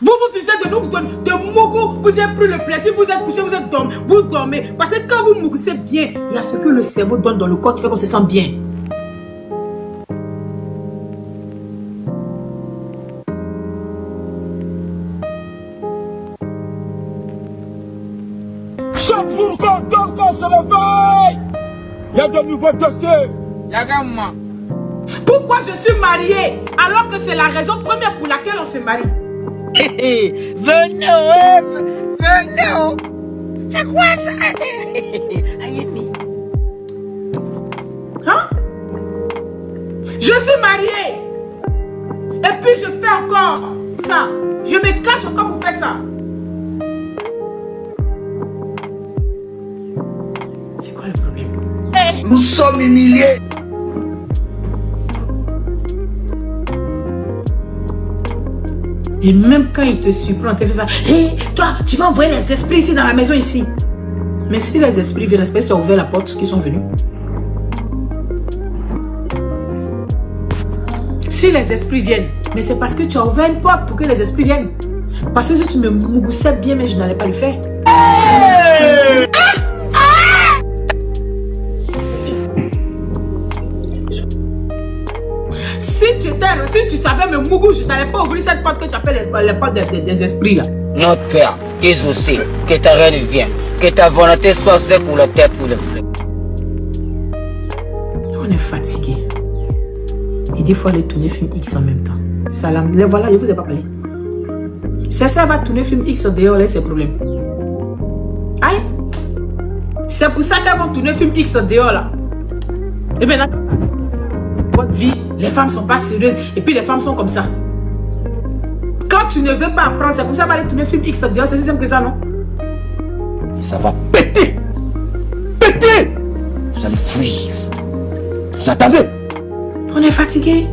Vous finissez de nous donner de mougou, vous avez pris le plaisir, vous êtes couché, vous dormez. Parce que quand vous mougoussez bien, il y a ce que le cerveau donne dans le corps qui fait qu'on se sent bien. Chaque jour qu'on dort, qu'on se réveille, il y a de nouveaux dossiers. Yagama. Pourquoi je suis mariée alors que c'est la raison première pour laquelle on se marie? Venez, venez. C'est quoi ça? Ayemi. Hein? Je suis mariée. Et puis je fais encore ça. Je me cache encore pour faire ça. C'est quoi le problème? Nous sommes humiliés. Et même quand il te surprend, tu fais ça. Hé, toi, tu vas envoyer les esprits ici dans la maison ici. Mais si les esprits viennent, j'espère que tu as ouvert la porte parce qu'ils sont venus. Si les esprits viennent, mais c'est parce que tu as ouvert une porte pour que les esprits viennent. Parce que si tu me mougoussais bien, mais je n'allais pas le faire. Si tu savais me mougou, je n'allais pas ouvrir cette porte que tu appelles les portes des esprits là. Notre Père, qui est aussi, que ta reine vienne, que ta volonté soit faite pour la tête ou le fleuve. On est fatigué. Il dit qu'il faut aller tourner film X en même temps. Salam, les voilà, je vous ai pas parlé. Si ça va tourner film X dehors, là, c'est le problème. Aïe. C'est pour ça qu'elles vont tourner film X dehors là. Et bien là, votre vie, les femmes sont pas sérieuses. Et puis les femmes sont comme ça. Quand tu ne veux pas apprendre, c'est comme ça qu'on va aller tourner film X dehors. C'est si simple que ça, non? Et ça va péter. Péter. Vous allez fuir. Vous attendez? On est fatigué.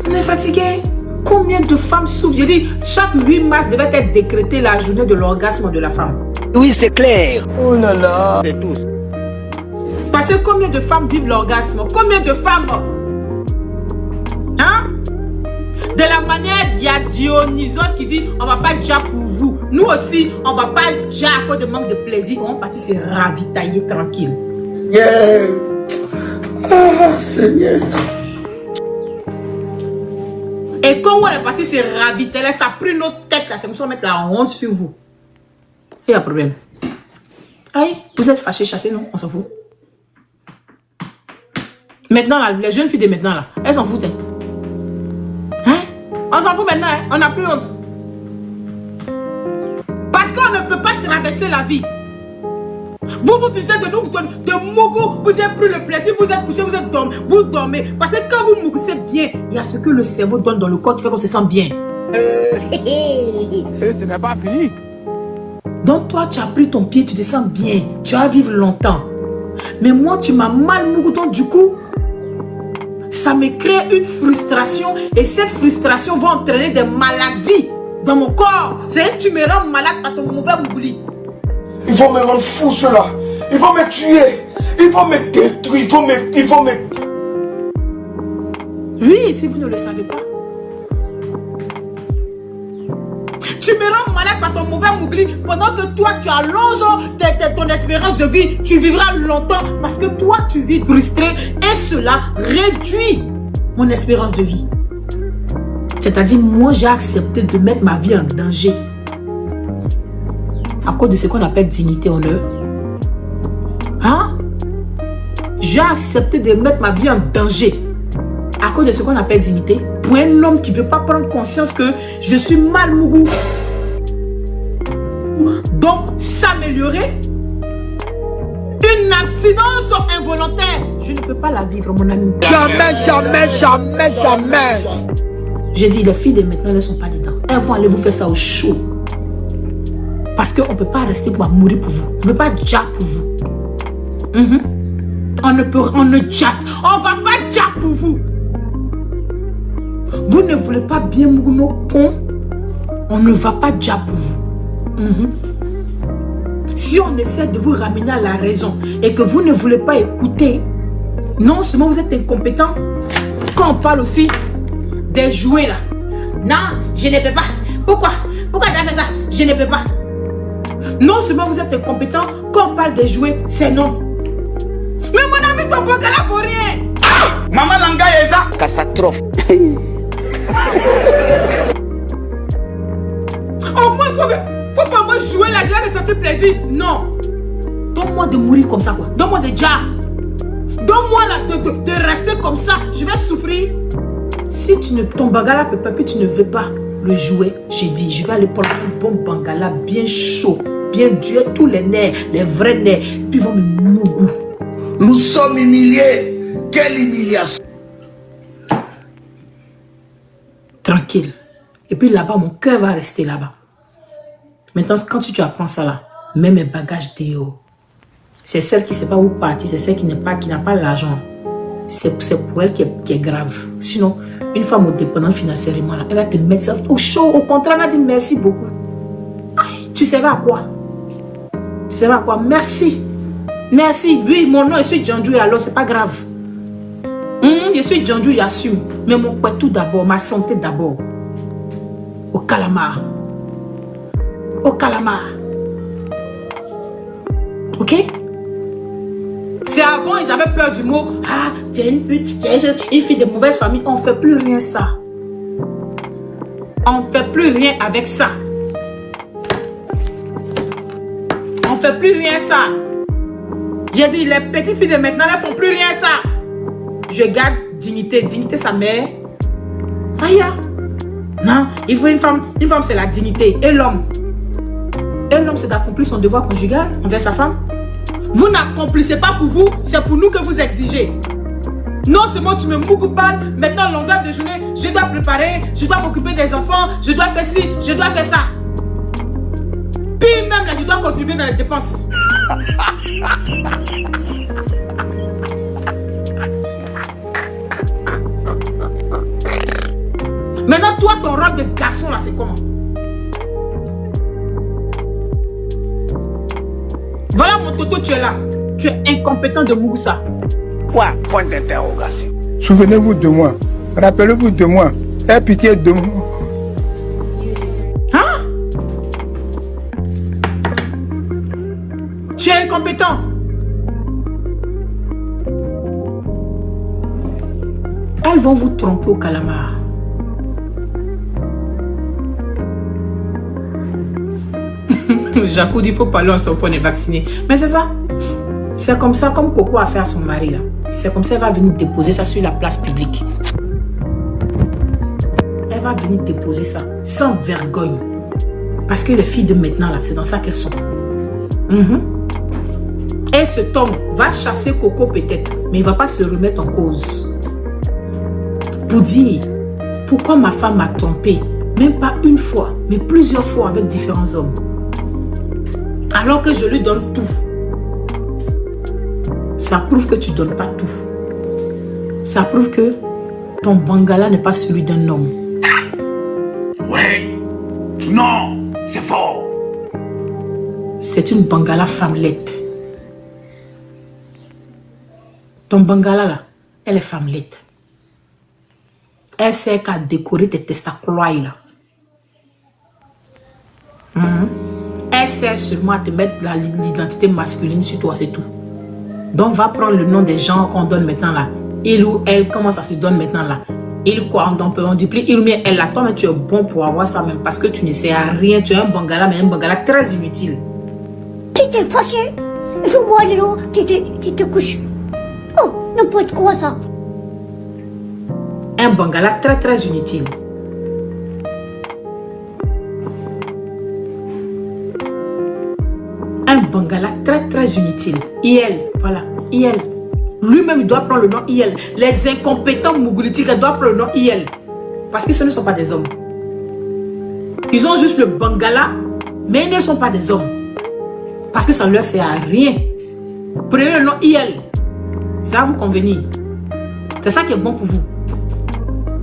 On est fatigué. Combien de femmes souffrent? Je dis, chaque 8 mars devait être décrété la journée de l'orgasme de la femme. Oui, c'est clair. Oh là là. C'est tous. Parce que combien de femmes vivent l'orgasme? Combien de femmes? Hein? De la manière, il y a Dionysos qui dit, on va pas déjà pour vous. Nous aussi, on va pas déjà à cause de manque de plaisir. On va partir se ravitailler tranquille. Yeah. Ah, Seigneur. Et quand on est parti se ravitailler, ça a pris notre tête là. C'est comme ça qu'on met la honte sur vous. Il y a un problème. Aïe, vous êtes fâchés, chassés, non? On s'en fout. Maintenant, là, les jeunes filles de maintenant, là, elles s'en foutent. Hein? On s'en fout maintenant, hein? On n'a plus honte. Parce qu'on ne peut pas traverser la vie. Vous finissez de nous donner de mougou, vous avez pris le plaisir, vous êtes couché, vous dormez. Parce que quand vous mougoussez bien, il y a ce que le cerveau donne dans le corps qui fait qu'on se sent bien. Et ce n'est pas fini. Donc toi, tu as pris ton pied, tu te sens bien, tu vas vivre longtemps. Mais moi, tu m'as mal mougou, donc du coup, ça me crée une frustration et cette frustration va entraîner des maladies dans mon corps. C'est que tu me rends malade par ton mauvais mougouli. Ils vont me rendre fou, ceux-là. Ils vont me tuer. Ils vont me détruire. Ils vont me... Oui, si vous ne le savez pas. Tu me rends malade par ton mauvais mougli pendant que toi, tu allonges ton espérance de vie. Tu vivras longtemps parce que toi, tu vis frustré et cela réduit mon espérance de vie. C'est-à-dire, moi, j'ai accepté de mettre ma vie en danger à cause de ce qu'on appelle dignité, honneur. Hein? J'ai accepté de mettre ma vie en danger à cause de ce qu'on appelle dignité pour un homme qui ne veut pas prendre conscience que je suis mal mougou. Donc, s'améliorer, une abstinence involontaire, je ne peux pas la vivre, mon ami. Jamais, jamais, jamais, jamais. Je dis, les filles de maintenant, elles ne sont pas dedans. Elles vont aller vous faire ça au chaud. Parce qu'on ne peut pas rester pour mourir pour vous. On ne peut pas déjà pour vous. On ne va pas déjà pour vous. Vous ne voulez pas bien mourir nos cons. On ne va pas déjà pour vous. Si on essaie de vous ramener à la raison et que vous ne voulez pas écouter, non seulement vous êtes incompétent, quand on parle aussi des jouets là. Non, Je ne peux pas. Pourquoi? Pourquoi tu as fait ça? Je ne peux pas. Non seulement vous êtes incompétent, quand on parle de jouer, c'est non. Mais mon ami, ton bangala vaut rien. Maman Langa Eza. Catastrophe. Au moins, faut pas moi jouer là, je vais ressentir plaisir. Non. Donne-moi de mourir comme ça, quoi. Donne-moi de déjà. Donne-moi là de rester comme ça. Je vais souffrir. Si tu ne, ton bangala peut pas, puis tu ne veux pas le jouer, j'ai dit, je vais aller prendre un bon bangala bien chaud, bien dur, tous les nerfs, les vrais nerfs, puis ils vont me mougou. Nous sommes humiliés. Quelle humiliation. Tranquille. Et puis là-bas, mon cœur va rester là-bas. Maintenant, quand tu apprends ça là, mets mes bagages dehors. C'est celle qui ne sait pas où partir, c'est celle qui n'a pas l'argent. C'est pour elle qui est grave. Sinon, une femme au dépendant financièrement, là, elle va te mettre ça au chaud. Au contraire, elle va dire merci beaucoup. Aïe, tu sais à quoi? Tu sais à quoi? Merci. Merci. Oui, mon nom, je suis Djandjou, alors c'est pas grave. Je suis Djandjou, j'assume. Mais mon quoi tout d'abord, ma santé d'abord. Au calamar. Au calamar. Ok? C'est avant, ils avaient peur du mot. Ah, tu es une pute, tu es une fille de mauvaise famille. On ne fait plus rien ça. On ne fait plus rien avec ça. On ne fait plus rien ça. J'ai dit, les petites filles de maintenant, elles ne font plus rien ça. Je garde dignité. Dignité, sa mère. Aïe. Non, il faut une femme. Une femme, c'est la dignité. Et l'homme? Et l'homme, c'est d'accomplir son devoir conjugal envers sa femme. Vous n'accomplissez pas pour vous, c'est pour nous que vous exigez. Non seulement tu me m'occupes, maintenant longueur de journée, je dois préparer, je dois m'occuper des enfants, je dois faire ci, je dois faire ça. Puis même là, je dois contribuer dans les dépenses. Maintenant, toi, ton rôle de garçon là, c'est comment? Voilà mon toto, tu es là. Tu es incompétent de Moussa. Quoi? Point d'interrogation. Souvenez-vous de moi. Rappelez-vous de moi. Aie pitié de moi. Hein? Tu es incompétent. Elles vont vous tromper au calamar. Jacques dit, il faut parler en son phone et vacciner. Mais c'est ça. C'est comme ça, comme Coco a fait à son mari là. C'est comme ça, elle va venir déposer ça sur la place publique. Elle va venir déposer ça sans vergogne. Parce que les filles de maintenant là, c'est dans ça qu'elles sont. Et cet homme va chasser Coco peut-être, mais il ne va pas se remettre en cause. Pour dire, pourquoi ma femme m'a trompé, même pas une fois, mais plusieurs fois avec différents hommes. Alors que je lui donne tout. Ça prouve que tu ne donnes pas tout. Ça prouve que ton bangala n'est pas celui d'un homme. Ouais. Non, c'est fort. C'est une bangala femmelette. Ton bangala là, elle est femmelette. Elle sert qu'à décorer tes testaclois là. Elle sert seulement à te mettre l'identité masculine sur toi, c'est tout. Donc va prendre le nom des gens qu'on donne maintenant là. Il ou elle, comment ça se donne maintenant là? Il quoi, on duplie, il ou bien elle là. Toi, mais tu es bon pour avoir ça même parce que tu ne sais à rien. Tu es un bangala, mais un bangala très inutile. Tu t'es fâché? Il faut boire de l'eau, tu te couches. Oh, n'importe quoi ça. Un bangala très très inutile. Un bangala très très inutile. IL, voilà, IL. Lui-même, il doit prendre le nom IL. Les incompétents mougolitiques doivent prendre le nom IL. Parce que ce ne sont pas des hommes. Ils ont juste le bangala, mais ils ne sont pas des hommes. Parce que ça ne leur sert à rien. Prenez le nom IL. Ça va vous convenir. C'est ça qui est bon pour vous.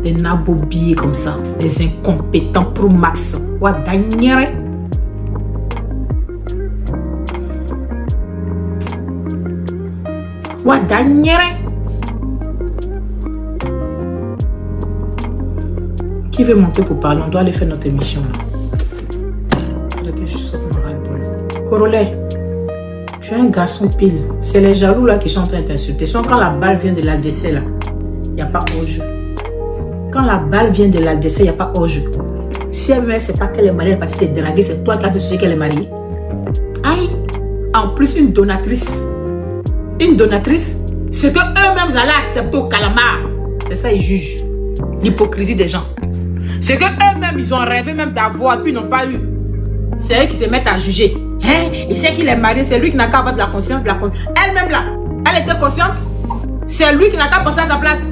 Des nabobillés comme ça. Des incompétents pro max. What dernière. What dernière. Qui veut monter pour parler? On doit aller faire notre émission. Là. Que je sorte mon ras-le-bol. Corolet, tu es un garçon pile. C'est les jaloux là qui sont en train de t'insulter. Sinon, quand la balle vient de l'adversaire, là, il n'y a pas hors-jeu. Quand la balle vient de l'adversaire, il n'y a pas hors-jeu. Si elle ne sait pas qu'elle est mariée, elle est partie te draguer, c'est toi qui as décidé qu'elle est mariée. Aïe! En plus, une donatrice. Une donatrice, c'est qu'eux-mêmes allaient accepter au calamar. C'est ça, ils jugent. L'hypocrisie des gens. C'est qu'eux-mêmes, ils ont rêvé même d'avoir, puis ils n'ont pas eu. C'est eux qui se mettent à juger. Hein? Il sait qu'il est marié, c'est lui qui n'a qu'à avoir de la conscience, Elle-même là, elle était consciente. C'est lui qui n'a qu'à penser à sa place.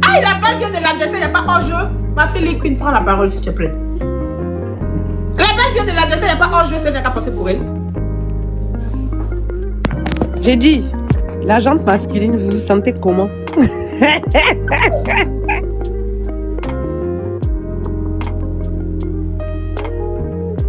Ah, la balle vient de l'adversaire, il n'y a pas hors-jeu. Ma fille Liquine, prends la parole s'il te plaît. La balle vient de l'adversaire, il n'y a pas hors-jeu, c'est qu'à penser pour elle. J'ai dit, la jante masculine, vous vous sentez comment?